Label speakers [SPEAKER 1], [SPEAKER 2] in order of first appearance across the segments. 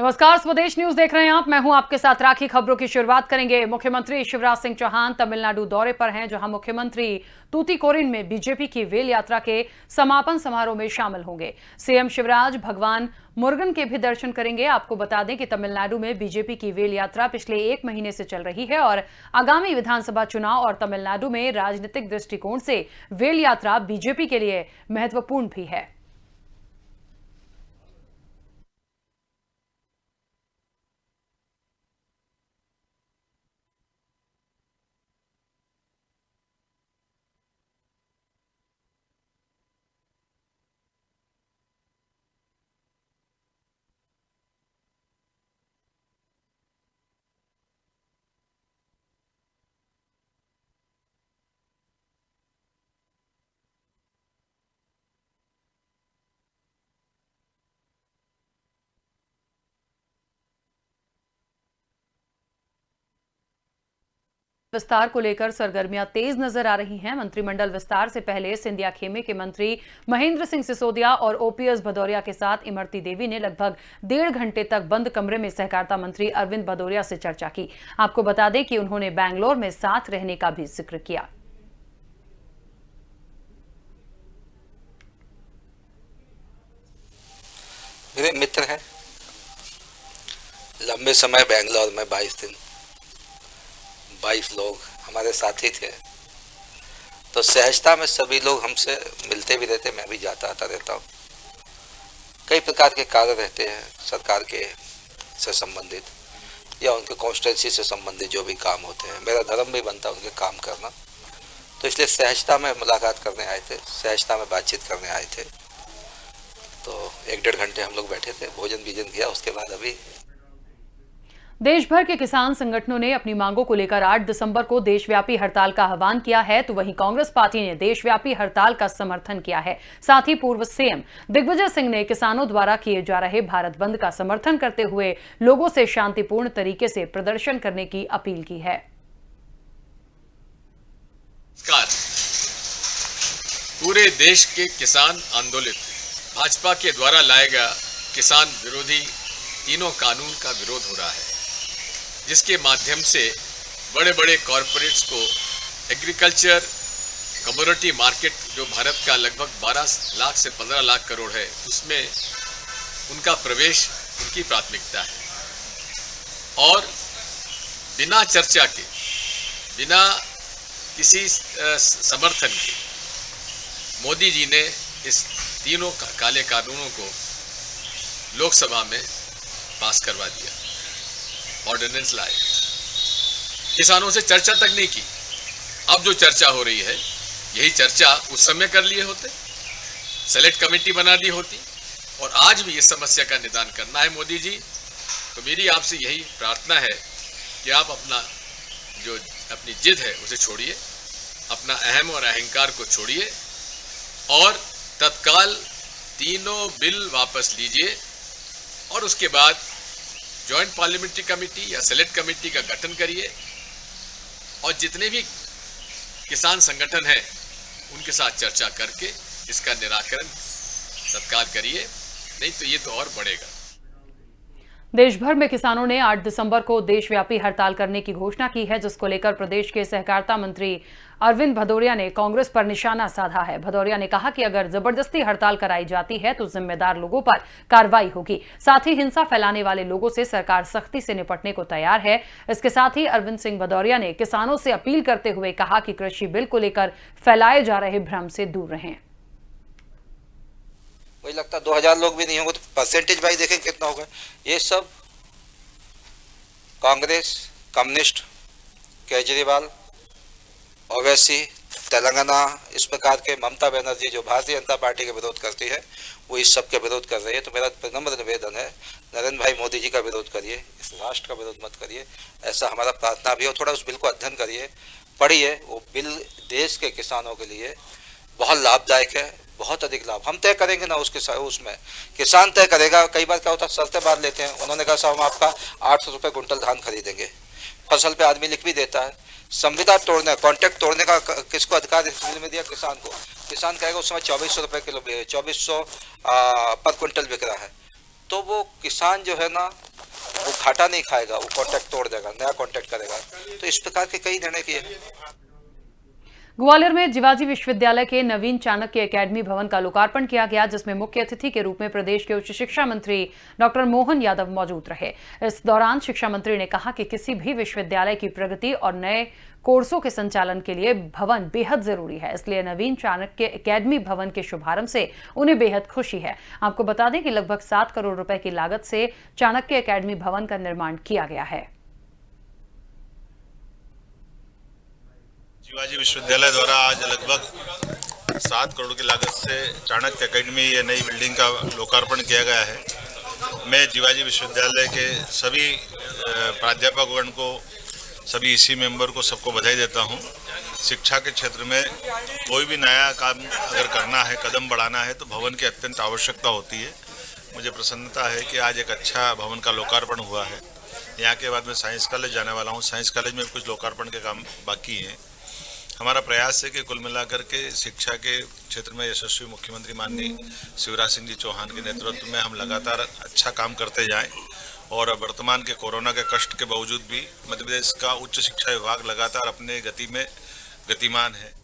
[SPEAKER 1] नमस्कार, स्वदेश न्यूज देख रहे हैं आप। मैं हूं आपके साथ राखी। खबरों की शुरुआत करेंगे। मुख्यमंत्री शिवराज सिंह चौहान तमिलनाडु दौरे पर हैं, जहां मुख्यमंत्री तूतीकोरिन में बीजेपी की वेल यात्रा के समापन समारोह में शामिल होंगे। सीएम शिवराज भगवान मुरुगन के भी दर्शन करेंगे। आपको बता दें कि तमिलनाडु में बीजेपी की वेल यात्रा पिछले 1 महीने से चल रही है और आगामी विधानसभा चुनाव और तमिलनाडु में राजनीतिक दृष्टिकोण से वेल यात्रा बीजेपी के लिए महत्वपूर्ण भी है। विस्तार को लेकर सरगर्मियां तेज नजर आ रही हैं। मंत्रिमंडल विस्तार से पहले सिंधिया खेमे के मंत्री महेंद्र सिंह सिसोदिया और ओपीएस भदौरिया के साथ इमरती देवी ने लगभग 1.5 घंटे तक बंद कमरे में सहकारिता मंत्री अरविंद भदौरिया से चर्चा की। आपको बता दें कि उन्होंने बैंगलोर में साथ रहने का भी जिक्र किया।
[SPEAKER 2] मेरे मित्र हैं, लंबे समय बैंगलोर में 22 दिन 22 लोग हमारे साथी थे, तो सहजता में सभी लोग हमसे मिलते भी रहते। मैं भी जाता आता रहता हूँ। कई प्रकार के कार्य रहते हैं सरकार के से संबंधित या उनके कॉन्स्टिट्यूंसी से संबंधित जो भी काम होते हैं। मेरा धर्म भी बनता है उनके काम करना, तो इसलिए सहजता में मुलाकात करने आए थे, सहजता में बातचीत करने आए थे। तो 1-1.5 घंटे हम लोग बैठे थे, भोजन भीजन किया। उसके बाद अभी
[SPEAKER 1] देश भर के किसान संगठनों ने अपनी मांगों को लेकर 8 दिसंबर को देशव्यापी हड़ताल का आह्वान किया है, तो वहीं कांग्रेस पार्टी ने देशव्यापी हड़ताल का समर्थन किया है। साथ ही पूर्व सीएम दिग्विजय सिंह ने किसानों द्वारा किए जा रहे भारत बंद का समर्थन करते हुए लोगों से शांतिपूर्ण तरीके से प्रदर्शन करने की अपील की है।
[SPEAKER 3] पूरे देश के किसान आंदोलित भाजपा के द्वारा लाए गया किसान विरोधी तीनों कानून का विरोध हो रहा है, जिसके माध्यम से बड़े बड़े कॉरपोरेट्स को एग्रीकल्चर कमोडिटी मार्केट, जो भारत का लगभग 12 लाख से 15 लाख करोड़ है, उसमें उनका प्रवेश उनकी प्राथमिकता है। और बिना चर्चा के, बिना किसी समर्थन के मोदी जी ने इस तीनों काले कानूनों को लोकसभा में पास करवा दिया, ऑर्डिनेंस लाए। किसानों से चर्चा तक नहीं की। अब जो चर्चा हो रही है, यही चर्चा उस समय कर लिए होते, सेलेक्ट कमेटी बना दी होती, और आज भी इस समस्या का निदान करना है मोदी जी। तो मेरी आपसे यही प्रार्थना है कि आप अपनी जिद है उसे छोड़िए, अपना अहम और अहंकार को छोड़िए और तत्काल तीनों बिल वापस लीजिए, और उसके बाद जॉइंट पार्लियामेंट्री कमेटी या सेलेक्ट कमेटी का गठन करिए और जितने भी किसान संगठन हैं उनके साथ चर्चा करके इसका निराकरण तत्काल करिए, नहीं तो ये तो और बढ़ेगा।
[SPEAKER 1] देश भर में किसानों ने 8 दिसंबर को देशव्यापी हड़ताल करने की घोषणा की है, जिसको लेकर प्रदेश के सहकारिता मंत्री अरविंद भदौरिया ने कांग्रेस पर निशाना साधा है। भदौरिया ने कहा कि अगर जबरदस्ती हड़ताल कराई जाती है तो जिम्मेदार लोगों पर कार्रवाई होगी। साथ ही हिंसा फैलाने वाले लोगों से सरकार सख्ती से निपटने को तैयार है। इसके साथ ही अरविंद सिंह भदौरिया ने किसानों से अपील करते हुए कहा कि कृषि बिल को लेकर फैलाए जा रहे भ्रम से दूर रहें।
[SPEAKER 2] मुझे लगता है 2000 लोग भी नहीं होंगे, तो परसेंटेज वाइज देखें कितना होगा। ये सब कांग्रेस, कम्युनिस्ट, केजरीवाल, ओवैसी, तेलंगाना, इस प्रकार के ममता बनर्जी जो भारतीय जनता पार्टी का विरोध करती है, वो इस सब का विरोध कर रही है। तो मेरा विनम्र निवेदन है, नरेंद्र भाई मोदी जी का विरोध करिए, इस राष्ट्र का विरोध मत करिए, ऐसा हमारा प्रार्थना भी हो। थोड़ा उस बिल को अध्ययन करिए, पढ़िए। वो बिल देश के किसानों के लिए बहुत लाभदायक है, बहुत अधिक लाभ। हम तय करेंगे ना उसमें किसान तय करेगा। कई बार क्या होता है, शर्तें बांध लेते हैं। उन्होंने कहा साहब हम आपका 800 रुपये कुंटल धान खरीदेंगे, फसल पे आदमी लिख भी देता है। संविदा तोड़ने, कॉन्ट्रैक्ट तोड़ने का किसको अधिकार इस बिल में दिया? किसान को। किसान कहेगा उस समय 2400 रुपये किलो, 2400 पर क्विंटल बिक रहा है, तो वो किसान जो है ना वो घाटा नहीं खाएगा, वो कॉन्ट्रैक्ट तोड़ देगा, नया कॉन्ट्रैक्ट करेगा। तो इस प्रकार के कई निर्णय किए।
[SPEAKER 1] ग्वालियर में जिवाजी विश्वविद्यालय के नवीन चाणक्य एकेडमी भवन का लोकार्पण किया गया, जिसमें मुख्य अतिथि के रूप में प्रदेश के उच्च शिक्षा मंत्री डॉक्टर मोहन यादव मौजूद रहे। इस दौरान शिक्षा मंत्री ने कहा कि किसी भी विश्वविद्यालय की प्रगति और नए कोर्सों के संचालन के लिए भवन बेहद जरूरी है, इसलिए नवीन चाणक्य एकेडमी भवन के शुभारंभ से उन्हें बेहद खुशी है। आपको बता दें कि लगभग 7 करोड़ रुपए की लागत से चाणक्य एकेडमी भवन का निर्माण किया गया है।
[SPEAKER 4] शिवाजी विश्वविद्यालय द्वारा आज लगभग 7 करोड़ की लागत से चाणक्य एकेडमी ये नई बिल्डिंग का लोकार्पण किया गया है। मैं शिवाजी विश्वविद्यालय के सभी प्राध्यापकगण को, सभी ईसी मेंबर को, सबको बधाई देता हूं। शिक्षा के क्षेत्र में कोई भी नया काम अगर करना है, कदम बढ़ाना है, तो भवन की अत्यंत आवश्यकता होती है। मुझे प्रसन्नता है कि आज एक अच्छा भवन का लोकार्पण हुआ है। यहाँ के बाद मैं साइंस कॉलेज जाने वाला हूँ। साइंस कॉलेज में कुछ लोकार्पण के काम बाकी हैं। हमारा प्रयास है कि कुल मिलाकर के शिक्षा के क्षेत्र में यशस्वी मुख्यमंत्री माननीय शिवराज सिंह जी चौहान के नेतृत्व में हम लगातार अच्छा काम करते जाएं और वर्तमान के कोरोना के कष्ट के बावजूद भी मध्य प्रदेश का उच्च शिक्षा विभाग लगातार अपने गति में गतिमान है।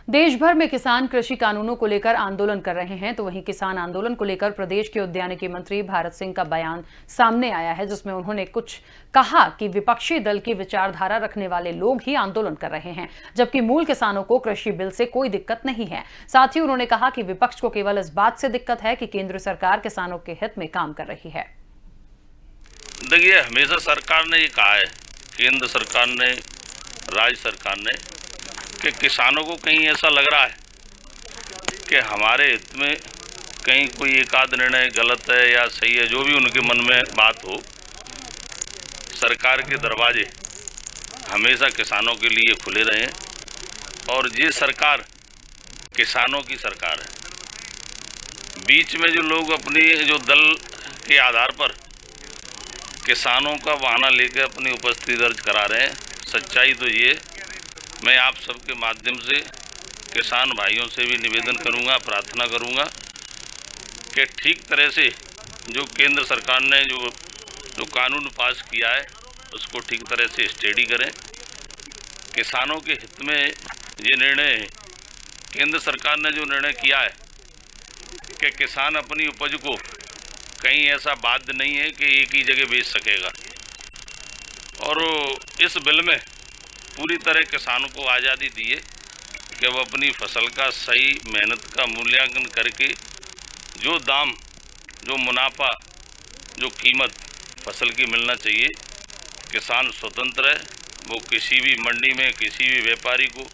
[SPEAKER 1] देश भर में किसान कृषि कानूनों को लेकर आंदोलन कर रहे हैं, तो वहीं किसान आंदोलन को लेकर प्रदेश के उद्यानिकी मंत्री भारत सिंह का बयान सामने आया है, जिसमें उन्होंने कुछ कहा कि विपक्षी दल की विचारधारा रखने वाले लोग ही आंदोलन कर रहे हैं, जबकि मूल किसानों को कृषि बिल से कोई दिक्कत नहीं है। साथ ही उन्होंने कहा कि विपक्ष को केवल इस बात से दिक्कत है कि केंद्र सरकार किसानों के हित में काम कर रही है।
[SPEAKER 5] देखिए, हमेशा सरकार ने ये कहा है, केंद्र सरकार ने, राज्य सरकार ने, कि किसानों को कहीं ऐसा लग रहा है कि हमारे हित में कहीं कोई एक आध निर्णय गलत है या सही है, जो भी उनके मन में बात हो, सरकार के दरवाजे हमेशा किसानों के लिए खुले रहे और ये सरकार किसानों की सरकार है। बीच में जो लोग अपनी जो दल के आधार पर किसानों का बहाना लेकर अपनी उपस्थिति दर्ज करा रहे हैं, सच्चाई तो ये, मैं आप सबके माध्यम से किसान भाइयों से भी निवेदन करूंगा, प्रार्थना करूंगा कि ठीक तरह से जो केंद्र सरकार ने जो कानून पास किया है उसको ठीक तरह से स्टडी करें। किसानों के हित में ये निर्णय है। केंद्र सरकार ने जो निर्णय किया है कि किसान अपनी उपज को कहीं ऐसा बाध्य नहीं है कि एक ही जगह बेच सकेगा, और इस बिल में पूरी तरह किसानों को आज़ादी दी है कि वो अपनी फसल का सही मेहनत का मूल्यांकन करके जो दाम, जो मुनाफा, जो कीमत फसल की मिलना चाहिए, किसान स्वतंत्र है, वो किसी भी मंडी में किसी भी व्यापारी को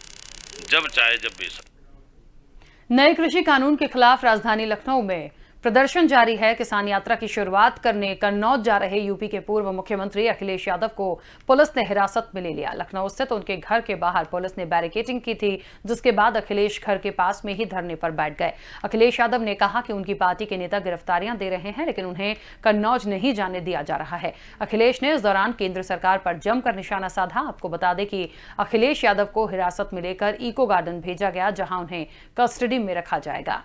[SPEAKER 5] जब चाहे जब बेच सकते।
[SPEAKER 1] नए कृषि कानून के खिलाफ राजधानी लखनऊ में प्रदर्शन जारी है। किसान यात्रा की शुरुआत करने कन्नौज जा रहे यूपी के पूर्व मुख्यमंत्री अखिलेश यादव को पुलिस ने हिरासत में ले लिया। लखनऊ स्थित उनके घर के बाहर पुलिस ने बैरिकेडिंग की थी, जिसके बाद अखिलेश घर के पास में ही धरने पर बैठ गए। अखिलेश यादव ने कहा कि उनकी पार्टी के नेता गिरफ्तारियां दे रहे हैं, लेकिन उन्हें कन्नौज नहीं जाने दिया जा रहा है। अखिलेश ने इस दौरान केंद्र सरकार पर जमकर निशाना साधा। आपको बता दें कि अखिलेश यादव को हिरासत में लेकर इको गार्डन भेजा गया, जहां उन्हें कस्टडी में रखा जाएगा।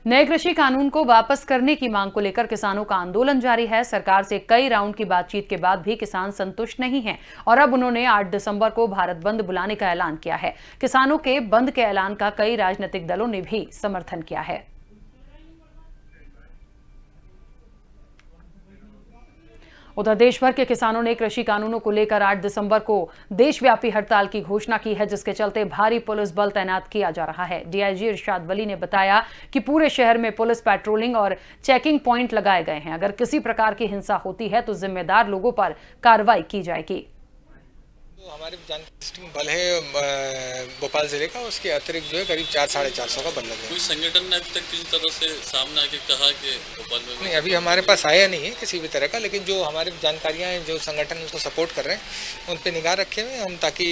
[SPEAKER 1] नए कृषि कानून को वापस करने की मांग को लेकर किसानों का आंदोलन जारी है। सरकार से कई राउंड की बातचीत के बाद भी किसान संतुष्ट नहीं हैं और अब उन्होंने 8 दिसंबर को भारत बंद बुलाने का ऐलान किया है। किसानों के बंद के ऐलान का कई राजनीतिक दलों ने भी समर्थन किया है। उधर देश भर के किसानों ने कृषि कानूनों को लेकर 8 दिसंबर को देशव्यापी हड़ताल की घोषणा की है, जिसके चलते भारी पुलिस बल तैनात किया जा रहा है। डीआईजी इरशाद वली ने बताया कि पूरे शहर में पुलिस पेट्रोलिंग और चेकिंग पॉइंट लगाए गए हैं। अगर किसी प्रकार की हिंसा होती है तो जिम्मेदार लोगों पर कार्रवाई की जाएगी।
[SPEAKER 6] तो हमारे जानकारी बल है भोपाल जिले का, उसके अतिरिक्त जो है करीब 400-450 का बल लगे।
[SPEAKER 7] कोई संगठन ने अभी तक किसी तरह से सामने आके कहा कि भोपाल में
[SPEAKER 6] नहीं, अभी हमारे पास आया नहीं है किसी भी तरह का, लेकिन जो हमारी जानकारियां हैं, जो संगठन उसको सपोर्ट कर रहे हैं, उन पर निगाह रखे हुए हम, ताकि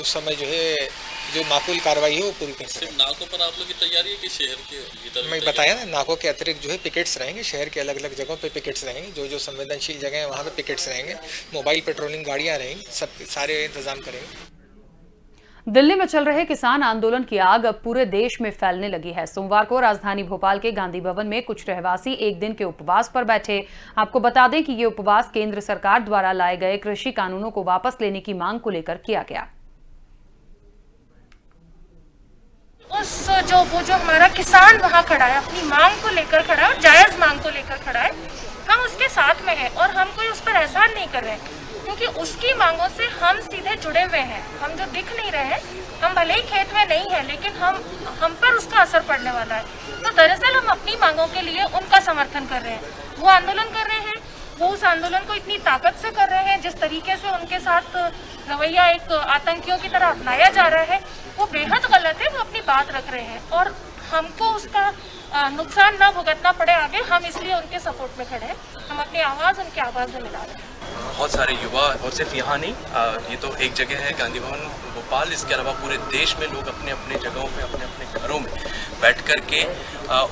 [SPEAKER 6] उस समय जो है जो माकूल कार्रवाई है वो पूरी कर सकें।
[SPEAKER 7] नाकों पर आप लोग की तैयारी है कि शहर के भीतर?
[SPEAKER 6] मैं बताया ना, नाकों के अतिरिक्त जो है पिकेट्स रहेंगे, शहर के अलग अलग जगहों पे पिकेट्स रहेंगे, जो संवेदनशील जगह है वहाँ पे पिकेट्स रहेंगे, मोबाइल पेट्रोलिंग गाड़ियाँ रहेंगी, सब सारे इंतजाम करेंगे।
[SPEAKER 1] दिल्ली में चल रहे किसान आंदोलन की आग अब पूरे देश में फैलने लगी है। सोमवार को राजधानी भोपाल के गांधी भवन में कुछ रहवासी एक दिन के उपवास पर बैठे। आपको बता दें कि ये उपवास केंद्र सरकार द्वारा लाए गए कृषि कानूनों को वापस लेने की मांग को लेकर किया गया।
[SPEAKER 8] वो जो हमारा किसान वहाँ खड़ा है, अपनी मांग को लेकर खड़ा है और जायज मांग को लेकर खड़ा है, हम उसके साथ में हैं और हम कोई उस पर एहसान नहीं कर रहे हैं, क्योंकि उसकी मांगों से हम सीधे जुड़े हुए हैं। हम जो दिख नहीं रहे हैं, हम भले ही खेत में नहीं है, लेकिन हम पर उसका असर पड़ने वाला है। तो दरअसल हम अपनी मांगों के लिए उनका समर्थन कर रहे हैं। वो आंदोलन कर रहे हैं, वो उस आंदोलन को इतनी ताकत से कर रहे हैं, जिस तरीके से उनके साथ रवैया एक आतंकियों की तरह अपनाया जा रहा है, वो बेहद गलत है। वो अपनी बात रख रहे हैं और हमको उसका नुकसान ना भुगतना पड़े आगे, हम इसलिए उनके सपोर्ट में खड़े हैं। हम अपनी आवाज़ उनकी आवाज़ में मिला रहे हैं।
[SPEAKER 9] बहुत सारे युवा, और सिर्फ यहाँ नहीं, ये तो एक जगह है गांधी भवन भोपाल, इसके अलावा पूरे देश में लोग अपने अपने जगहों पे, अपने अपने घरों में बैठ कर के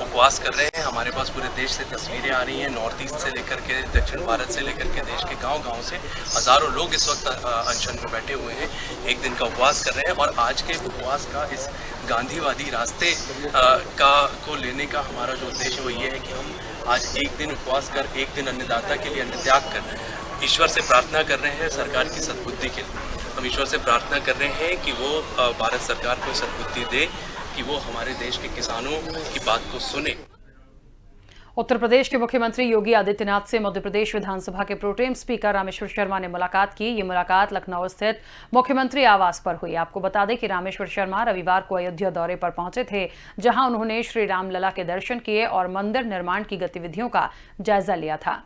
[SPEAKER 9] उपवास कर रहे हैं। हमारे पास पूरे देश से तस्वीरें आ रही हैं, नॉर्थ ईस्ट से लेकर के दक्षिण भारत से लेकर के देश के गांव-गांव से हज़ारों लोग इस वक्त अनशन में बैठे हुए हैं, एक दिन का उपवास कर रहे हैं। और आज के उपवास का, इस गांधीवादी रास्ते को लेने का हमारा जो उद्देश्य वो ये है कि हम आज एक दिन उपवास कर, एक दिन अन्नदाता के लिए अन्न त्याग कर ईश्वर से प्रार्थना कर रहे हैं सरकार की सद्बुद्धि के लिए। हम ईश्वर से प्रार्थना कर रहे हैं कि वो भारत सरकार को सद्बुद्धि दे, कि वो हमारे देश के किसानों की बात को सुने।
[SPEAKER 1] उत्तर प्रदेश के मुख्यमंत्री योगी आदित्यनाथ से मध्य प्रदेश विधानसभा के प्रोटेम स्पीकर रामेश्वर शर्मा ने मुलाकात की। ये मुलाकात लखनऊ स्थित मुख्यमंत्री आवास पर हुई। आपको बता दें कि रामेश्वर शर्मा रविवार को अयोध्या दौरे पर पहुंचे थे, जहां उन्होंने श्री रामलला के दर्शन किए और मंदिर निर्माण की गतिविधियों का जायजा लिया था।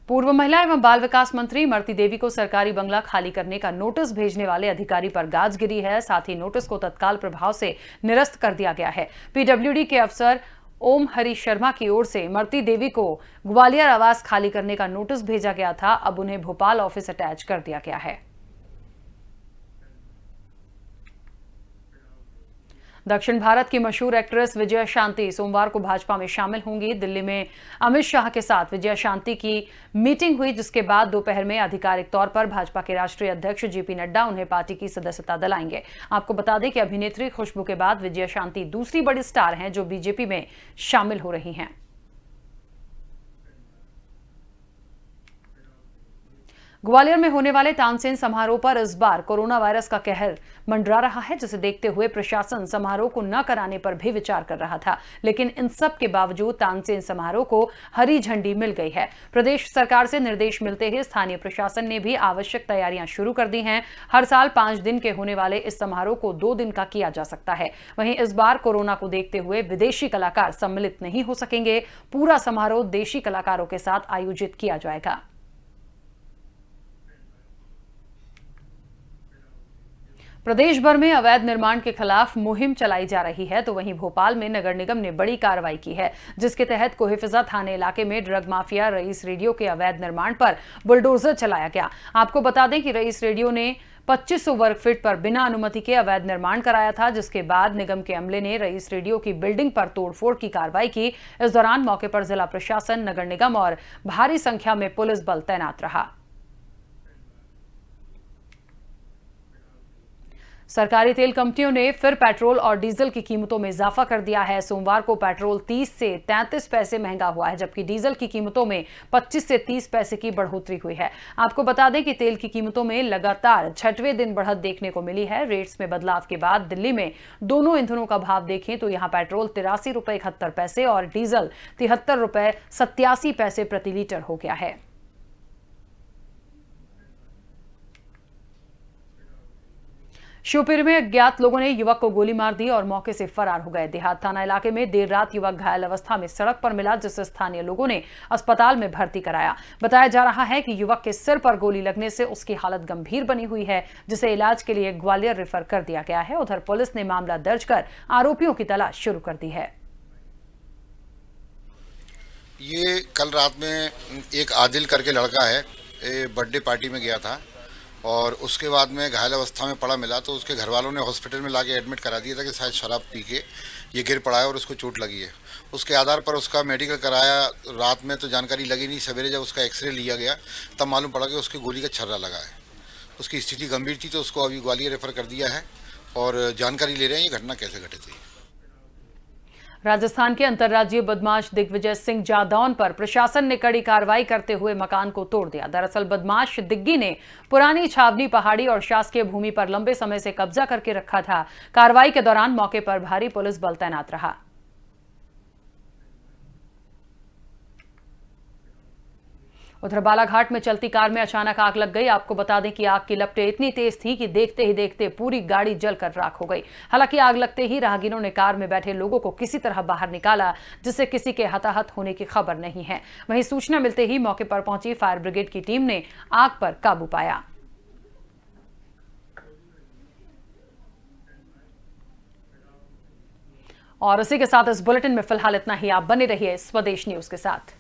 [SPEAKER 1] पूर्व महिला एवं बाल विकास मंत्री इमरती देवी को सरकारी बंगला खाली करने का नोटिस भेजने वाले अधिकारी पर गाज गिरी है। साथ ही नोटिस को तत्काल प्रभाव से निरस्त कर दिया गया है। पीडब्ल्यूडी के अफसर ओम हरी शर्मा की ओर से इमरती देवी को ग्वालियर आवास खाली करने का नोटिस भेजा गया था। अब उन्हें भोपाल ऑफिस अटैच कर दिया गया है। दक्षिण भारत की मशहूर एक्ट्रेस विजया शांति सोमवार को भाजपा में शामिल होंगी। दिल्ली में अमित शाह के साथ विजया शांति की मीटिंग हुई, जिसके बाद दोपहर में आधिकारिक तौर पर भाजपा के राष्ट्रीय अध्यक्ष जेपी नड्डा उन्हें पार्टी की सदस्यता दिलाएंगे। आपको बता दें कि अभिनेत्री खुशबू के बाद विजया शांति दूसरी बड़ी स्टार हैं जो बीजेपी में शामिल हो रही हैं। ग्वालियर में होने वाले तानसेन समारोह पर इस बार कोरोना वायरस का कहर मंडरा रहा है, जिसे देखते हुए प्रशासन समारोह को न कराने पर भी विचार कर रहा था। लेकिन इन सब के बावजूद तानसेन समारोह को हरी झंडी मिल गई है। प्रदेश सरकार से निर्देश मिलते ही स्थानीय प्रशासन ने भी आवश्यक तैयारियां शुरू कर दी हैं। हर साल 5 दिन के होने वाले इस समारोह को 2 दिन का किया जा सकता है। वहीं इस बार कोरोना को देखते हुए विदेशी कलाकार सम्मिलित नहीं हो सकेंगे। पूरा समारोह देशी कलाकारों के साथ आयोजित किया जाएगा। प्रदेश भर में अवैध निर्माण के खिलाफ मुहिम चलाई जा रही है, तो वहीं भोपाल में नगर निगम ने बड़ी कार्रवाई की है, जिसके तहत कोहेफिजा थाने इलाके में ड्रग माफिया रईस रेडियो के अवैध निर्माण पर बुलडोजर चलाया गया। आपको बता दें कि रईस रेडियो ने 2500 वर्ग फीट पर बिना अनुमति के अवैध निर्माण कराया था, जिसके बाद निगम के अमले ने रईस रेडियो की बिल्डिंग पर तोड़फोड़ की कार्रवाई की। इस दौरान मौके पर जिला प्रशासन, नगर निगम और भारी संख्या में पुलिस बल तैनात रहा। सरकारी तेल कंपनियों ने फिर पेट्रोल और डीजल की कीमतों में इजाफा कर दिया है। सोमवार को पेट्रोल 30 से 33 पैसे महंगा हुआ है, जबकि डीजल की कीमतों में 25 से 30 पैसे की बढ़ोतरी हुई है। आपको बता दें कि तेल की कीमतों में लगातार 6वें दिन बढ़त देखने को मिली है। रेट्स में बदलाव के बाद दिल्ली में दोनों ईंधनों का भाव देखें तो यहां पेट्रोल 83 रुपए 71 पैसे और डीजल 73 रुपए 87 पैसे प्रति लीटर हो गया है। शिवपुरी में अज्ञात लोगों ने युवक को गोली मार दी और मौके से फरार हो गए। देहात थाना इलाके में देर रात युवक घायल अवस्था में सड़क पर मिला, जिसे स्थानीय लोगों ने अस्पताल में भर्ती कराया। बताया जा रहा है कि युवक के सिर पर गोली लगने से उसकी हालत गंभीर बनी हुई है, जिसे इलाज के लिए ग्वालियर रेफर कर दिया गया है। उधर पुलिस ने मामला दर्ज कर आरोपियों की तलाश शुरू कर दी है।
[SPEAKER 10] ये कल रात में एक आदिल करके लड़का है, बर्थडे पार्टी में गया था और उसके बाद में घायल अवस्था में पड़ा मिला, तो उसके घर वालों ने हॉस्पिटल में लाके एडमिट करा दिया था कि शायद शराब पी के ये गिर पड़ा है और उसको चोट लगी है। उसके आधार पर उसका मेडिकल कराया। रात में तो जानकारी लगी नहीं, सवेरे जब उसका एक्सरे लिया गया तब मालूम पड़ा कि उसकी गोली का छर्रा लगा है। उसकी स्थिति गंभीर थी तो उसको अभी ग्वालियर रेफर कर दिया है और जानकारी ले रहे हैं ये घटना कैसे घटित हुई।
[SPEAKER 1] राजस्थान के अंतर्राज्यीय बदमाश दिग्विजय सिंह जादौन पर प्रशासन ने कड़ी कार्रवाई करते हुए मकान को तोड़ दिया। दरअसल बदमाश दिग्गी ने पुरानी छावनी पहाड़ी और शासकीय भूमि पर लंबे समय से कब्जा करके रखा था। कार्रवाई के दौरान मौके पर भारी पुलिस बल तैनात रहा। उधर बालाघाट में चलती कार में अचानक आग लग गई। आपको बता दें कि आग की लपटें इतनी तेज थी कि देखते ही देखते पूरी गाड़ी जलकर राख हो गई। हालांकि आग लगते ही राहगीरों ने कार में बैठे लोगों को किसी तरह बाहर निकाला, जिससे किसी के हताहत होने की खबर नहीं है। वहीं सूचना मिलते ही मौके पर पहुंची फायर ब्रिगेड की टीम ने आग पर काबू पाया। और इसी के साथ इस बुलेटिन में फिलहाल इतना ही। आप बने रहिए स्वदेश न्यूज के साथ।